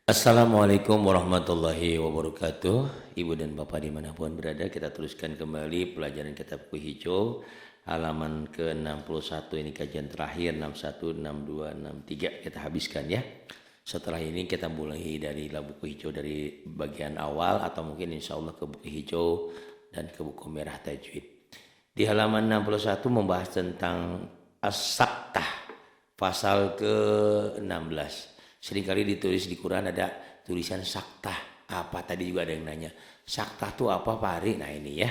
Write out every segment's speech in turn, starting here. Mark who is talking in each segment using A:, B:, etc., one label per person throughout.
A: Assalamualaikum warahmatullahi wabarakatuh. Ibu dan Bapak dimanapun berada, kita teruskan kembali pelajaran kitab buku hijau halaman ke-61. Ini kajian terakhir 61, 62, 63 kita habiskan ya. Setelah ini kita mulai dari buku hijau dari bagian awal atau mungkin insya Allah ke buku hijau dan ke buku merah tajwid. Di halaman 61 membahas tentang as-saktah pasal ke-16. Seringkali ditulis di Quran ada tulisan saktah. Apa tadi juga ada yang nanya. Saktah itu apa Pak Ari? Nah ini ya.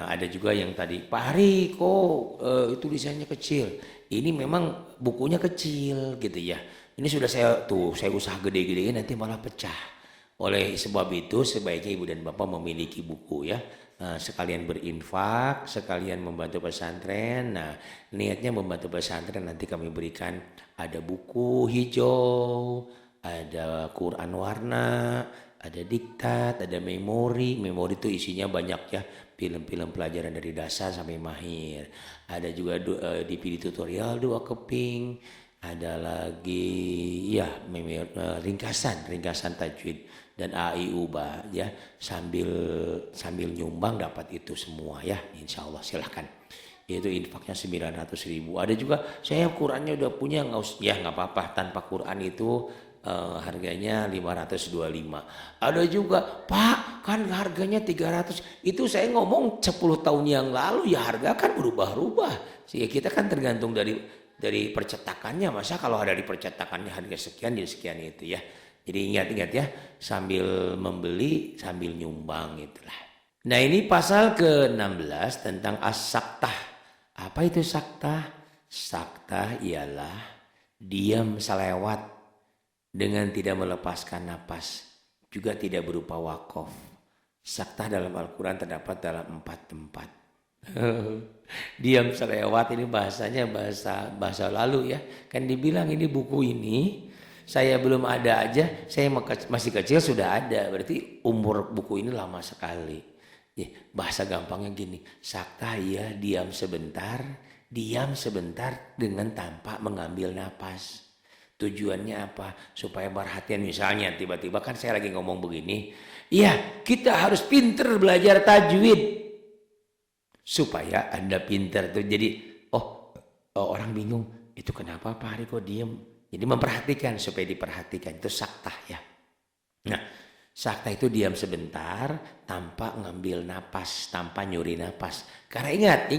A: Ada juga yang tadi Pak Ari kok tulisannya kecil. Ini memang bukunya kecil gitu ya. Ini sudah saya usaha gede-gedein nanti malah pecah. Oleh sebab itu sebaiknya ibu dan bapak memiliki buku ya. Sekalian berinfak, sekalian membantu pesantren. Nah, niatnya membantu pesantren nanti kami berikan ada buku hijau, ada Quran warna, ada diktat, ada memori. Memori itu isinya banyak ya, film-film pelajaran dari dasar sampai mahir. Ada juga DVD tutorial 2 keping. Ada lagi ya ringkasan tajwid dan A.I.U.B.A ya, sambil nyumbang dapat itu semua ya, insya Allah silahkan. Itu infaknya 900.000. Ada juga saya Qurannya udah punya, nggak apa-apa, tanpa Quran itu harganya 525. Ada juga Pak kan harganya 300. Itu saya ngomong 10 tahun yang lalu ya, harga kan berubah-ubah. Sehingga kita kan tergantung dari percetakannya. Masa kalau ada di percetakannya harga sekian jadi sekian itu ya. Jadi ingat-ingat ya, sambil membeli sambil nyumbang itulah. Nah ini pasal ke-16 tentang as-saktah. Apa itu saktah? Saktah ialah diam selewat dengan tidak melepaskan napas, juga tidak berupa wakof. Saktah dalam Al-Quran terdapat dalam 4 tempat. Diam selewat ini bahasanya bahasa lalu ya. Kan dibilang ini buku ini saya belum ada aja, saya masih kecil sudah ada. Berarti umur buku ini lama sekali. Ya, bahasa gampangnya gini, saktah ya diam sebentar dengan tanpa mengambil napas. Tujuannya apa? Supaya perhatian, misalnya tiba-tiba kan saya lagi ngomong begini, iya kita harus pinter belajar tajwid. Supaya Anda pinter tuh jadi, orang bingung, itu kenapa Pak Hari kok diem? Jadi memperhatikan supaya diperhatikan, itu saktah ya. Nah, saktah itu diam sebentar tanpa ngambil napas, tanpa nyuri napas. Karena ingat,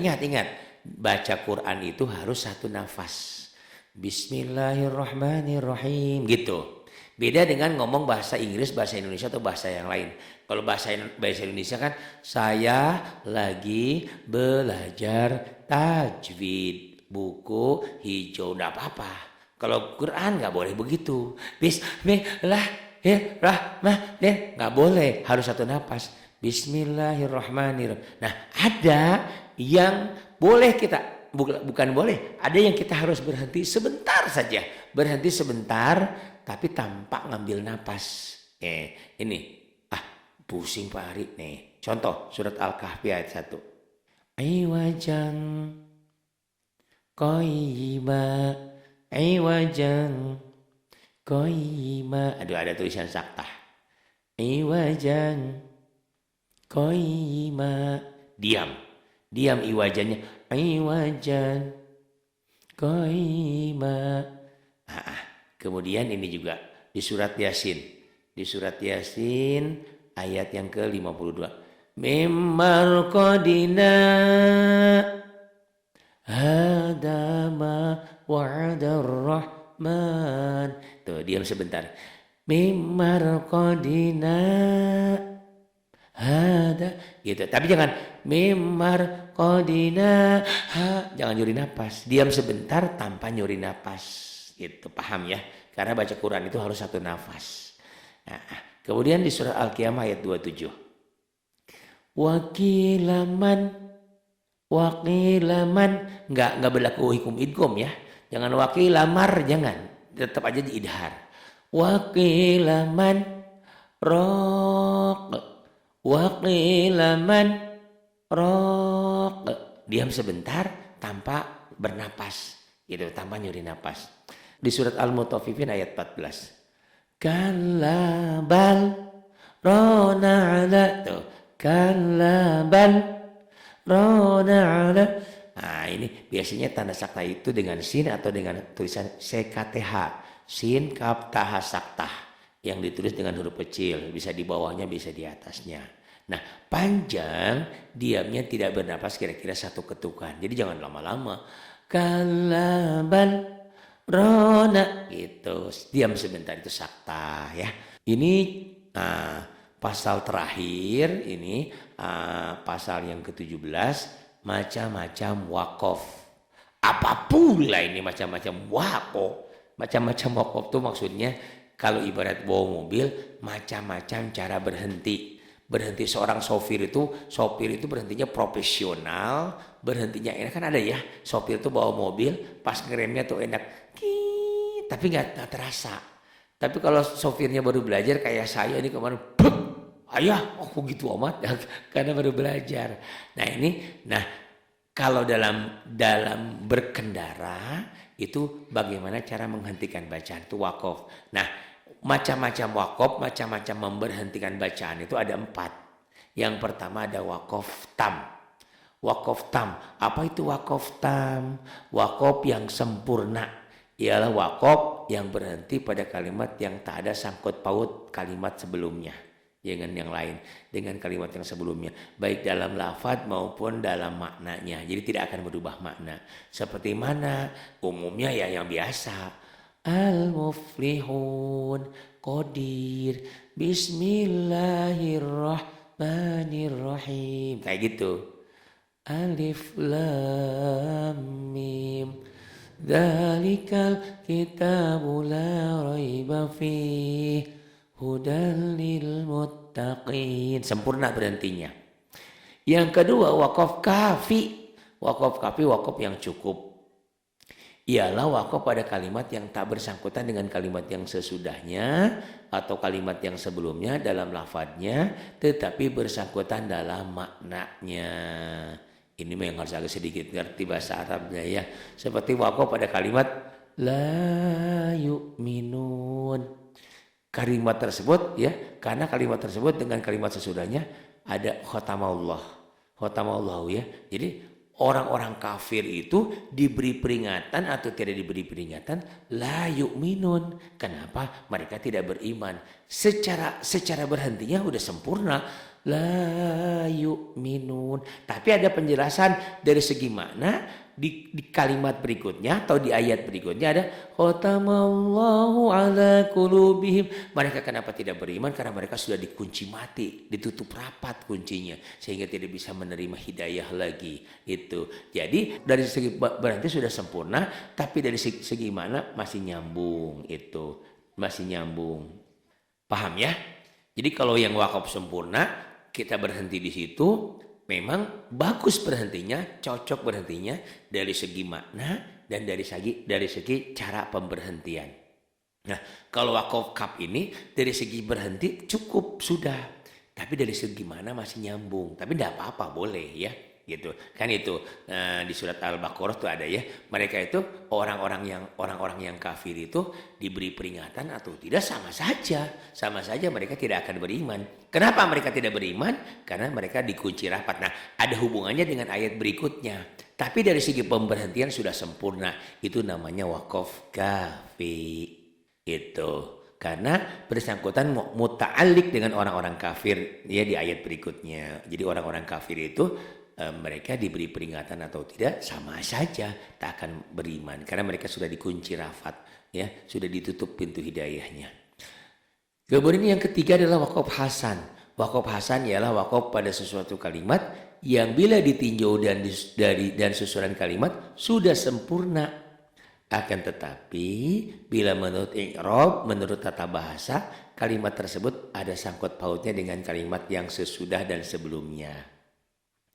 A: baca Quran itu harus satu nafas. Bismillahirrahmanirrahim gitu. Beda dengan ngomong bahasa Inggris, bahasa Indonesia atau bahasa yang lain. Kalau bahasa Indonesia kan saya lagi belajar tajwid, buku hijau, enggak apa-apa. Kalau Quran nggak boleh begitu. Bismillahirrahmanirrahim. Nggak boleh, harus satu nafas. Bismillahirrahmanirrahim. Nah, ada yang boleh kita, bukan boleh. Ada yang kita harus berhenti sebentar saja. Berhenti sebentar, tapi tanpa ngambil nafas. Ini, pusing Pak Ari. Nih, contoh surat Al-Kahfi ayat 1. Iwajang qayyima, iwajang qayyima. Aduh, ada tulisan saktah. Iwajang qayyima. Diam iwajannya. Iwajan qayyima. Kemudian ini juga di surat Yasin. Di surat Yasin ayat yang ke-52. Mimar qadina hadama wa'adar rahman. Tuh, diam sebentar. Mimar qadina hada gitu. Tapi jangan mimar qadina jangan nyuri napas. Diam sebentar tanpa nyuri napas. Gitu, paham ya? Karena baca Quran itu harus satu nafas. Nah, kemudian di surah Al-Qiyamah ayat 27. Wakilaman nggak berlaku hukum idgham ya. Jangan wakilamar, jangan. Tetap aja diidhar. Wakilaman rok. Diam sebentar tanpa bernapas. Gitu, tanpa nyuri napas. Di surat Al-Mutaffifin ayat 14. Kalla bal rona ala tuh. Kalla bal rona ala. Nah ini biasanya tanda sakta itu dengan sin atau dengan tulisan CKTH. Sin kaf taha saktah. Yang ditulis dengan huruf kecil. Bisa di bawahnya bisa di atasnya. Nah panjang diamnya tidak bernapas kira-kira satu ketukan. Jadi jangan lama-lama. Kalla bal rona gitu. Diam sebentar itu sakta ya. Ini pasal terakhir ini pasal yang ke-17 macam-macam wakaf. Apa pula ini macam-macam wakaf? Macam-macam wakaf itu maksudnya kalau ibarat bawa mobil macam-macam cara berhenti. Berhenti seorang sopir itu berhentinya profesional, berhentinya enak kan ada ya. Sopir itu bawa mobil pas ngeremnya tuh enak. Tapi nggak terasa. Tapi kalau sopirnya baru belajar kayak saya ini kemarin, ayah, kok gitu amat, karena baru belajar. Nah kalau dalam berkendara itu bagaimana cara menghentikan bacaan itu wakaf. Nah macam-macam wakaf, macam-macam memberhentikan bacaan itu ada 4. Yang pertama ada wakaf tam. Wakaf tam, apa itu wakaf tam? Wakaf yang sempurna. Ialah wakaf yang berhenti pada kalimat yang tak ada sangkut paut kalimat sebelumnya. Jangan yang lain dengan kalimat yang sebelumnya. Baik dalam lafaz maupun dalam maknanya. Jadi tidak akan berubah makna. Seperti mana? Umumnya ya yang biasa. Al-muflihun qadir bismillahirrahmanirrahim. Kayak gitu. Alif lam mim. Dzalikal kitabu la raiba fih hudal lil muttaqin. Sempurna berhentinya. Yang kedua wakaf kafi. Wakaf kafi wakaf yang cukup. Ialah wakaf pada kalimat yang tak bersangkutan dengan kalimat yang sesudahnya atau kalimat yang sebelumnya dalam lafadznya tetapi bersangkutan dalam maknanya. Ini memang harus agak sedikit ngerti bahasa Arabnya ya. Seperti wakaf pada kalimat la yu'minun. Kalimat tersebut ya, karena kalimat tersebut dengan kalimat sesudahnya ada khotamullah. Khotamullah ya. Jadi orang-orang kafir itu diberi peringatan atau tidak diberi peringatan la yu'minun. Kenapa? Mereka tidak beriman. Secara berhentinya udah sempurna. La yu'minun. Tapi ada penjelasan dari segi mana di kalimat berikutnya atau di ayat berikutnya ada khatamallahu ala qulubihim. Mereka kenapa tidak beriman? Karena mereka sudah dikunci mati, ditutup rapat kuncinya sehingga tidak bisa menerima hidayah lagi. Itu. Jadi dari segi berarti sudah sempurna, tapi dari segi mana masih nyambung itu. Masih nyambung. Paham ya? Jadi kalau yang wakaf sempurna kita berhenti di situ, memang bagus berhentinya, cocok berhentinya dari segi makna dan dari segi cara pemberhentian. Nah, kalau wakaf kaf ini dari segi berhenti cukup sudah, tapi dari segi mana masih nyambung. Tapi tidak apa-apa, boleh ya, gitu. Kan itu di surat Al-Baqarah tuh ada ya. Mereka itu orang-orang yang kafir itu diberi peringatan atau tidak sama saja mereka tidak akan beriman. Kenapa mereka tidak beriman? Karena mereka dikunci rapat. Nah, ada hubungannya dengan ayat berikutnya. Tapi dari segi pemberhentian sudah sempurna. Itu namanya wakaf kafi. Itu. Karena bersangkutan muta'alliq dengan orang-orang kafir ya di ayat berikutnya. Jadi orang-orang kafir itu mereka diberi peringatan atau tidak sama saja tak akan beriman karena mereka sudah dikunci rafat ya, sudah ditutup pintu hidayahnya. Kemudian yang ketiga adalah wakaf hasan. Wakaf hasan ialah wakaf pada sesuatu kalimat yang bila ditinjau dan susunan kalimat sudah sempurna. Akan tetapi bila menurut i'rab, menurut tata bahasa, kalimat tersebut ada sangkut pautnya dengan kalimat yang sesudah dan sebelumnya.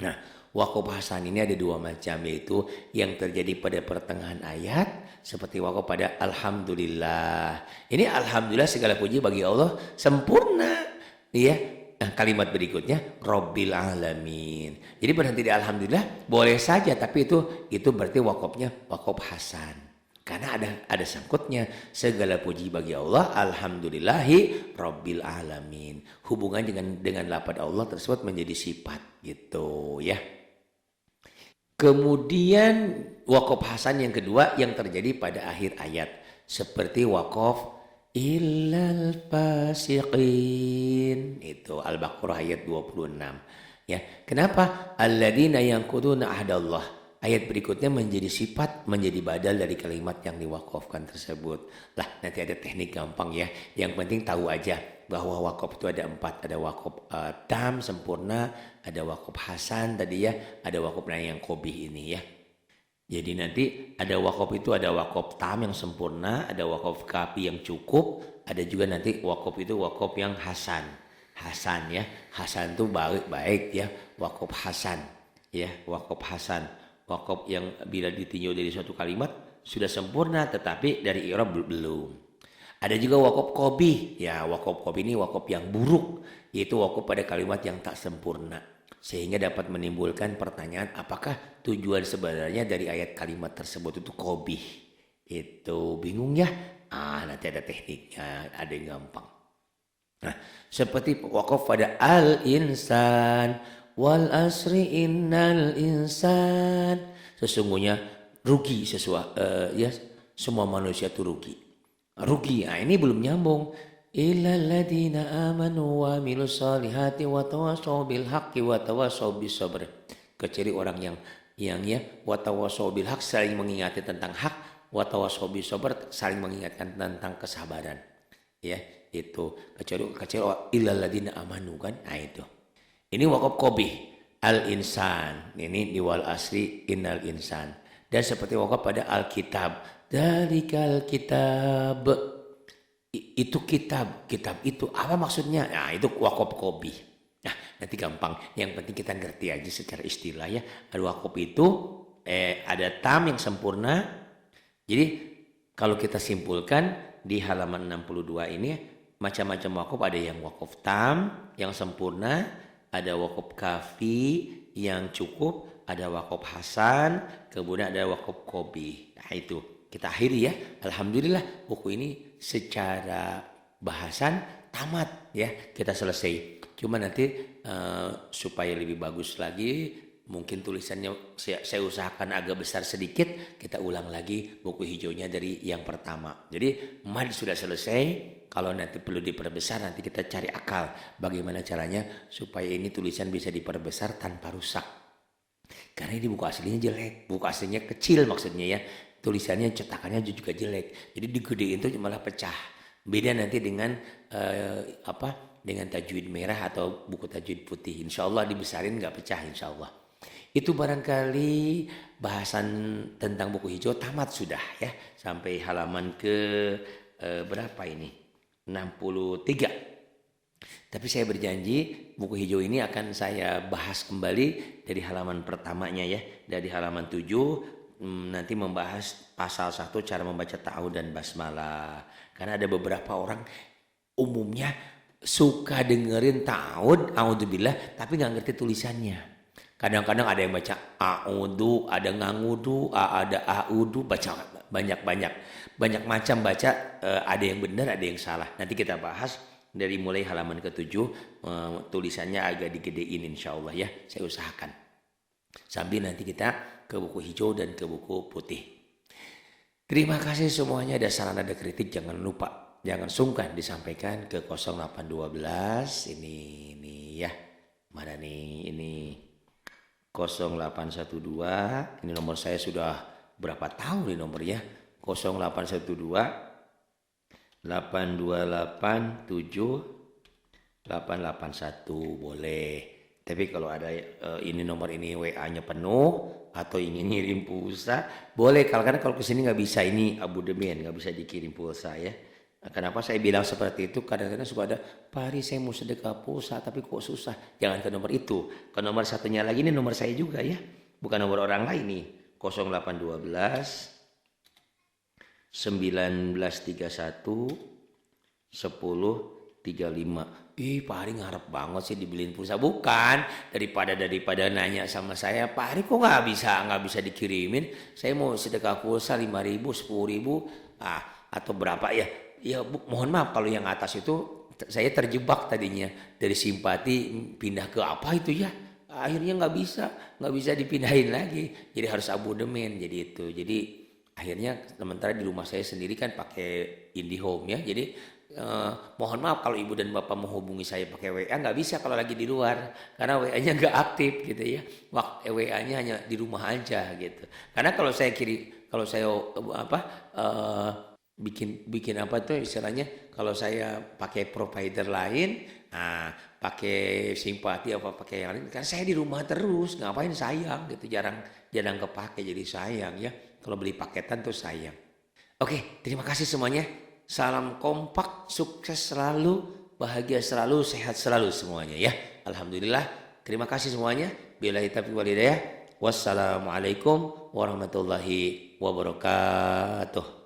A: Nah, wakaf hasan ini ada dua macam, yaitu yang terjadi pada pertengahan ayat seperti wakaf pada alhamdulillah. Ini alhamdulillah segala puji bagi Allah sempurna, ya. Nah, kalimat berikutnya Rabbil alamin. Jadi berhenti di alhamdulillah boleh saja, tapi itu berarti wakafnya wakaf hasan. Karena ada sangkutnya. Segala puji bagi Allah, alhamdulillahi rabbil alamin. Hubungan dengan lafaz Allah tersebut menjadi sifat gitu ya. Kemudian wakaf hasan yang kedua yang terjadi pada akhir ayat seperti wakaf illal fasiqin, itu Al-Baqarah ayat 26 ya. Kenapa? Alladzina yanquduna ahdallah. Ayat berikutnya menjadi sifat, menjadi badal dari kalimat yang diwakafkan tersebut. Lah, nanti ada teknik gampang ya. Yang penting tahu aja bahwa wakaf itu ada 4. Ada wakaf tam, sempurna. Ada wakaf hasan tadi ya. Ada wakaf yang qobih ini ya. Jadi nanti ada wakaf itu ada wakaf tam yang sempurna. Ada wakaf kafi yang cukup. Ada juga nanti wakaf itu wakaf yang hasan. Hasan ya. Hasan itu baik ya. Wakaf hasan. Ya, wakaf hasan. Wakaf yang bila ditinjau dari suatu kalimat sudah sempurna tetapi dari i'rab belum. Ada juga wakaf qobih. Ya, wakaf qobih ini wakaf yang buruk, yaitu wakaf pada kalimat yang tak sempurna. Sehingga dapat menimbulkan pertanyaan apakah tujuan sebenarnya dari ayat kalimat tersebut itu qobih. Itu bingung ya? Nanti ada tekniknya, ada yang gampang. Nah, seperti wakaf pada al-insan. Wal asri innal insan, sesungguhnya rugi ya, semua manusia itu rugi. Nah ini belum nyambung. Illal ladzina amanu wa amilus solihati wa tawassaw bil haqqi wa tawassaw bis sabr. Kecuali orang yang ya wa tawassaw bil haqq, saling mengingati tentang hak, wa tawassaw bis sabr, saling mengingatkan tentang kesabaran. Ya, itu kecuali illal ladzina amanu kan. Nah itu. Ini wakaf qobih al-insan, ini di wal asri innal insan. Dan seperti wakaf pada al-kitab, dalikal kitab, itu kitab itu apa maksudnya? Nah itu wakaf qobih. Nah nanti gampang, yang penting kita ngerti aja secara istilah ya. Ada wakaf itu ada tam yang sempurna. Jadi kalau kita simpulkan di halaman 62 ini macam-macam wakaf, ada yang wakaf tam yang sempurna, ada wakaf kafi yang cukup, ada wakaf hasan, kemudian ada wakaf qobih. Nah itu kita akhiri ya. Alhamdulillah buku ini secara bahasan tamat ya. Kita selesai. Cuma nanti supaya lebih bagus lagi, mungkin tulisannya saya usahakan agak besar sedikit. Kita ulang lagi buku hijaunya dari yang pertama. Jadi mad sudah selesai. Kalau nanti perlu diperbesar, nanti kita cari akal bagaimana caranya supaya ini tulisan bisa diperbesar tanpa rusak. Karena ini buku aslinya jelek, buku aslinya kecil maksudnya ya. Tulisannya cetakannya juga jelek. Jadi digedein itu malah pecah. Beda nanti dengan dengan tajwid merah atau buku tajwid putih. Insya Allah dibesarin nggak pecah insya Allah. Itu barangkali bahasan tentang buku hijau tamat sudah ya. Sampai halaman ke berapa ini? 63. Tapi saya berjanji buku hijau ini akan saya bahas kembali dari halaman pertamanya ya. Dari halaman 7 nanti membahas pasal 1 cara membaca ta'awudz dan basmalah. Karena ada beberapa orang umumnya suka dengerin ta'awudz, a'udzubillah, tapi nggak ngerti tulisannya. Kadang-kadang ada yang baca a'udzu, ada ngangudu, ada a'udzu, baca banyak macam baca, ada yang benar, ada yang salah. Nanti kita bahas dari mulai halaman ke-7, tulisannya agak digedein insyaallah ya, saya usahakan. Sambil nanti kita ke buku hijau dan ke buku putih. Terima kasih semuanya. Ada saran, ada kritik, jangan lupa, jangan sungkan disampaikan ke 0812 ini ya. Mana nih ini 0812, ini nomor saya sudah berapa tahun ini nomornya, 0812 828 7881 boleh. Tapi kalau ada ini nomor ini WA-nya penuh atau ingin ngirim pulsa boleh. Karena kalau kesini nggak bisa, ini Abu Demen nggak bisa dikirim pulsa ya. Kenapa saya bilang seperti itu? Kadang-kadang suka ada, Pak Hari saya mau sedekah pulsa tapi kok susah. Jangan ke nomor itu. Ke nomor satunya lagi, ini nomor saya juga ya. Bukan nomor orang lain nih. 0812 1931 10 35. Ih, Pak Ari ngarep banget sih dibeliin pulsa. Bukan, daripada nanya sama saya, Pak Ari kok nggak bisa dikirimin? Saya mau sedekah pulsa 5.000, 10.000, atau berapa ya? Ya, mohon maaf kalau yang atas itu saya terjebak tadinya dari simpati pindah ke apa itu ya. Akhirnya nggak bisa dipindahin lagi. Jadi harus abodemen jadi itu. Jadi akhirnya sementara di rumah saya sendiri kan pakai IndiHome ya. Jadi mohon maaf kalau ibu dan bapak mau hubungi saya pakai WA, nggak bisa kalau lagi di luar karena WA-nya nggak aktif gitu ya. WA-nya hanya di rumah aja gitu. Karena kalau saya bikin apa tuh istilahnya, kalau saya pakai provider lain, pakai simpati apa pakai yang lain, kan saya di rumah terus, ngapain sayang gitu, jarang jarang kepake jadi sayang ya. Kalau beli paketan tuh sayang. Oke, terima kasih semuanya. Salam kompak, sukses selalu, bahagia selalu, sehat selalu semuanya ya. Alhamdulillah. Terima kasih semuanya. Billahi taufiq wal hidayah. Wassalamualaikum warahmatullahi wabarakatuh.